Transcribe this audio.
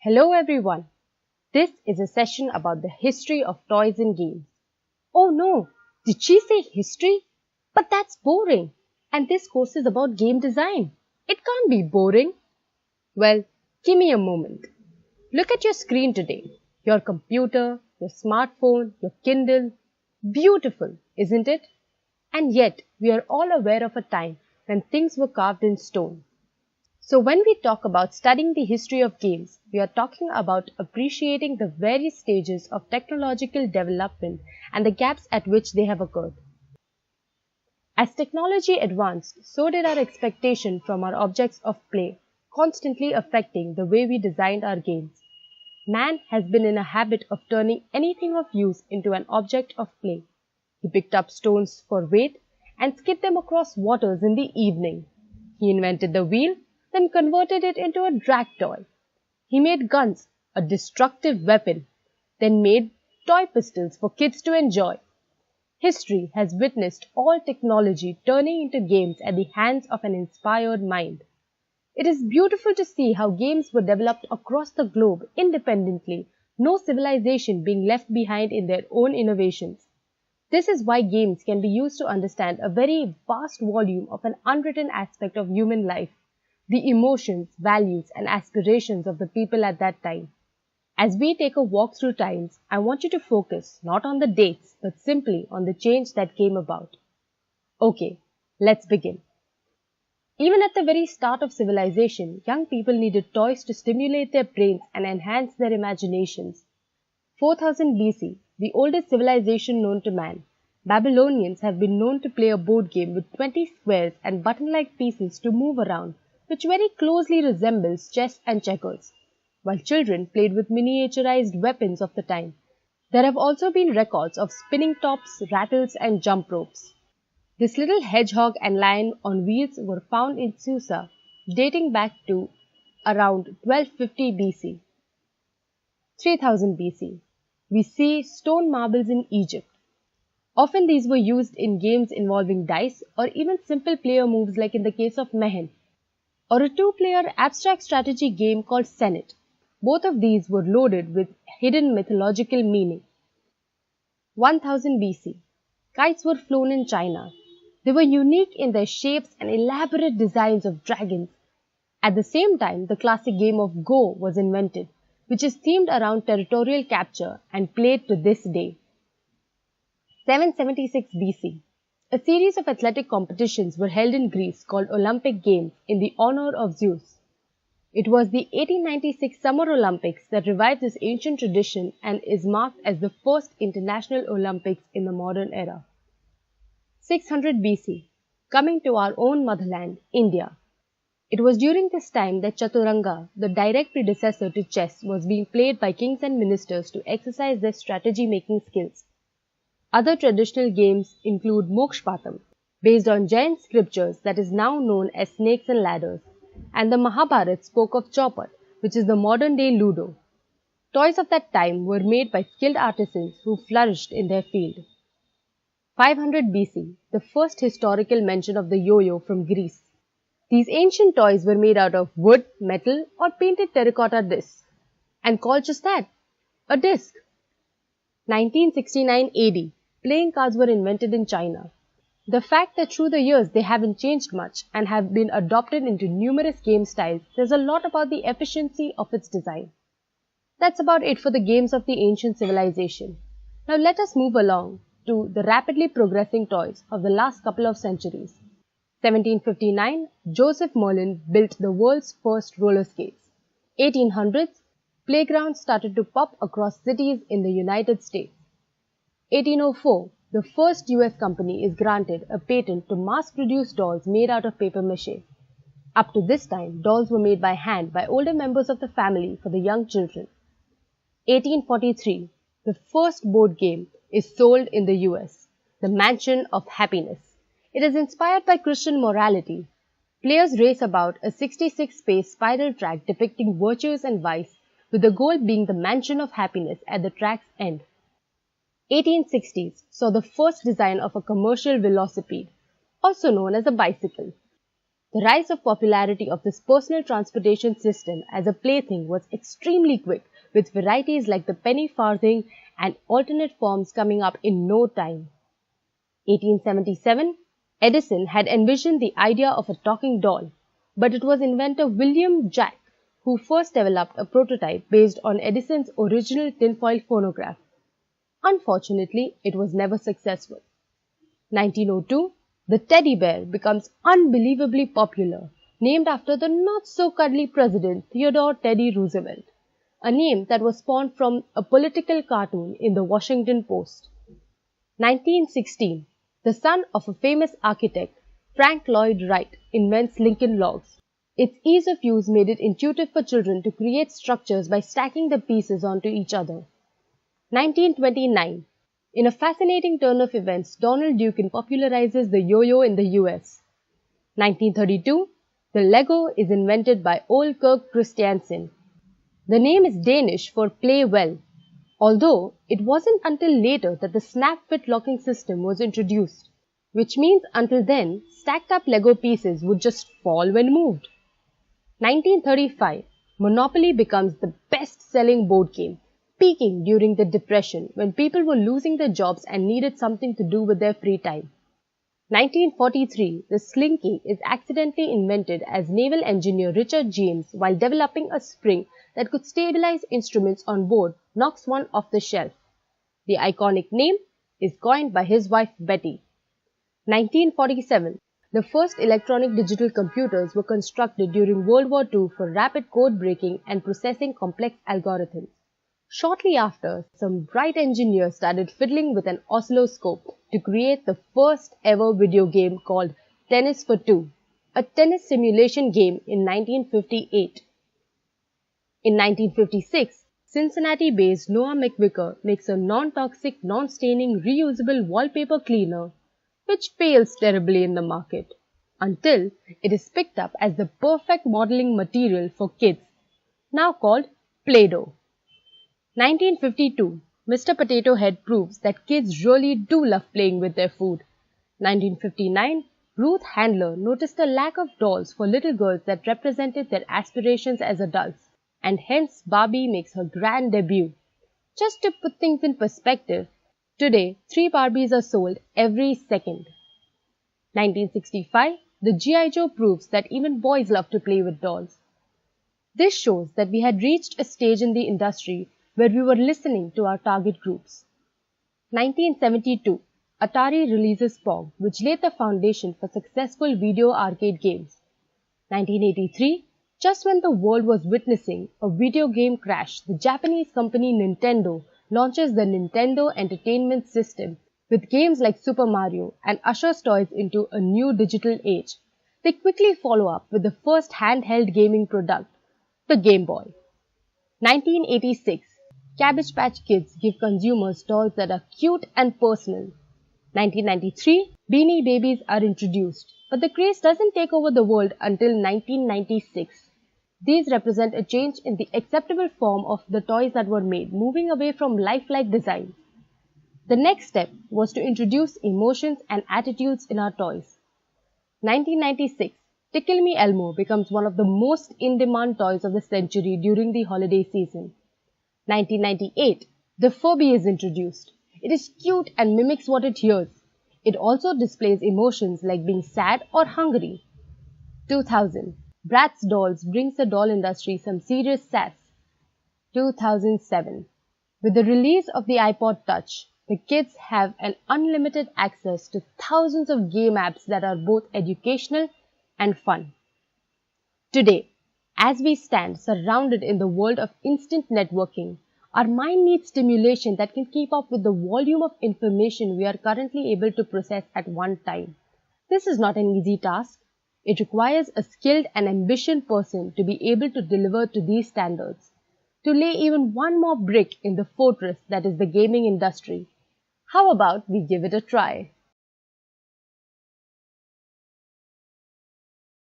Hello everyone. This is a session about the history of toys and games. Oh no, did she say history? But that's boring. And this course is about game design. It can't be boring. Well, give me a moment. Look at your screen today. Your computer, your smartphone, your Kindle. Beautiful, isn't it? And yet, we are all aware of a time when things were carved in stone. So when we talk about studying the history of games, we are talking about appreciating the various stages of technological development and the gaps at which they have occurred. As technology advanced, so did our expectation from our objects of play, constantly affecting the way we designed our games. Man has been in a habit of turning anything of use into an object of play. He picked up stones for weight and skipped them across waters in the evening. He invented the wheel, then converted it into a drag toy. He made guns, a destructive weapon, then made toy pistols for kids to enjoy. History has witnessed all technology turning into games at the hands of an inspired mind. It is beautiful to see how games were developed across the globe independently, no civilization being left behind in their own innovations. This is why games can be used to understand a very vast volume of an unwritten aspect of human life, the emotions, values, and aspirations of the people at that time. As we take a walk through times, I want you to focus not on the dates, but simply on the change that came about. Okay, let's begin. Even at the very start of civilization, young people needed toys to stimulate their brains and enhance their imaginations. 4000 BC, the oldest civilization known to man, Babylonians have been known to play a board game with 20 squares and button-like pieces to move around, which very closely resembles chess and checkers, while children played with miniaturized weapons of the time. There have also been records of spinning tops, rattles, and jump ropes. This little hedgehog and lion on wheels were found in Susa, dating back to around 1250 BC. 3000 BC. We see stone marbles in Egypt. Often these were used in games involving dice or even simple player moves like in the case of Mehen, or a two-player abstract strategy game called Senet. Both of these were loaded with hidden mythological meaning. 1000 BC. Kites were flown in China. They were unique in their shapes and elaborate designs of dragons. At the same time, the classic game of Go was invented, which is themed around territorial capture and played to this day. 776 BC. A series of athletic competitions were held in Greece called Olympic Games in the honor of Zeus. It was the 1896 Summer Olympics that revived this ancient tradition and is marked as the first international Olympics in the modern era. 600 BC. Coming to our own motherland, India. It was during this time that Chaturanga, the direct predecessor to chess, was being played by kings and ministers to exercise their strategy-making skills. Other traditional games include Mokshpatam, based on Jain scriptures that is now known as Snakes and Ladders, and the Mahabharata spoke of Chaupat, which is the modern-day Ludo. Toys of that time were made by skilled artisans who flourished in their field. 500 BC, the first historical mention of the yo-yo from Greece. These ancient toys were made out of wood, metal, or painted terracotta discs, and called just that, a disc. 1969 AD, playing cards were invented in China. The fact that through the years they haven't changed much and have been adopted into numerous game styles says a lot about the efficiency of its design. That's about it for the games of the ancient civilization. Now let us move along to the rapidly progressing toys of the last couple of centuries. 1759, Joseph Merlin built the world's first roller skates. 1800s, playgrounds started to pop across cities in the United States. 1804, the first US company is granted a patent to mass-produce dolls made out of paper mache. Up to this time, dolls were made by hand by older members of the family for the young children. 1843, the first board game is sold in the US, The Mansion of Happiness. It is inspired by Christian morality. Players race about a 66-space spiral track depicting virtues and vice, with the goal being the Mansion of Happiness at the track's end. 1860s saw the first design of a commercial velocipede, also known as a bicycle. The rise of popularity of this personal transportation system as a plaything was extremely quick, with varieties like the penny farthing and alternate forms coming up in no time. 1877, Edison had envisioned the idea of a talking doll, but it was inventor William Jack who first developed a prototype based on Edison's original tinfoil phonograph. Unfortunately, it was never successful. 1902, the teddy bear becomes unbelievably popular, named after the not-so-cuddly President Theodore Teddy Roosevelt, a name that was spawned from a political cartoon in the Washington Post. 1916, the son of a famous architect, Frank Lloyd Wright, invents Lincoln Logs. Its ease of use made it intuitive for children to create structures by stacking the pieces onto each other. 1929, in a fascinating turn of events, Donald Dukin popularizes the yo-yo in the US. 1932, the Lego is invented by Ole Kirk Christiansen. The name is Danish for play well, although it wasn't until later that the snap-fit locking system was introduced, which means until then, stacked up Lego pieces would just fall when moved. 1935, Monopoly becomes the best-selling board game, peaking during the Depression when people were losing their jobs and needed something to do with their free time. 1943, the Slinky is accidentally invented as naval engineer Richard James, while developing a spring that could stabilize instruments on board, knocks one off the shelf. The iconic name is coined by his wife Betty. 1947, the first electronic digital computers were constructed during World War II for rapid code breaking and processing complex algorithms. Shortly after, some bright engineers started fiddling with an oscilloscope to create the first ever video game called Tennis for Two, a tennis simulation game in 1958. In 1956, Cincinnati-based Noah McVicker makes a non-toxic, non-staining, reusable wallpaper cleaner, which fails terribly in the market, until it is picked up as the perfect modeling material for kids, now called Play-Doh. 1952, Mr. Potato Head proves that kids really do love playing with their food. 1959, Ruth Handler noticed a lack of dolls for little girls that represented their aspirations as adults, and hence Barbie makes her grand debut. Just to put things in perspective, today 3 Barbies are sold every second. 1965, the G.I. Joe proves that even boys love to play with dolls. This shows that we had reached a stage in the industry where we were listening to our target groups. 1972, Atari releases Pong, which laid the foundation for successful video arcade games. 1983, just when the world was witnessing a video game crash, the Japanese company Nintendo launches the Nintendo Entertainment System with games like Super Mario and ushers toys into a new digital age. They quickly follow up with the first handheld gaming product, the Game Boy. 1986, Cabbage Patch Kids give consumers dolls that are cute and personal. 1993, Beanie Babies are introduced, but the craze doesn't take over the world until 1996. These represent a change in the acceptable form of the toys that were made, moving away from lifelike designs. The next step was to introduce emotions and attitudes in our toys. 1996, Tickle Me Elmo becomes one of the most in-demand toys of the century during the holiday season. 1998, the Furby is introduced. It is cute and mimics what it hears. It also displays emotions like being sad or hungry. 2000, Bratz Dolls brings the doll industry some serious sass. 2007, with the release of the iPod Touch, the kids have an unlimited access to thousands of game apps that are both educational and fun. Today, as we stand surrounded in the world of instant networking, our mind needs stimulation that can keep up with the volume of information we are currently able to process at one time. This is not an easy task. It requires a skilled and ambitious person to be able to deliver to these standards, to lay even one more brick in the fortress that is the gaming industry. How about we give it a try?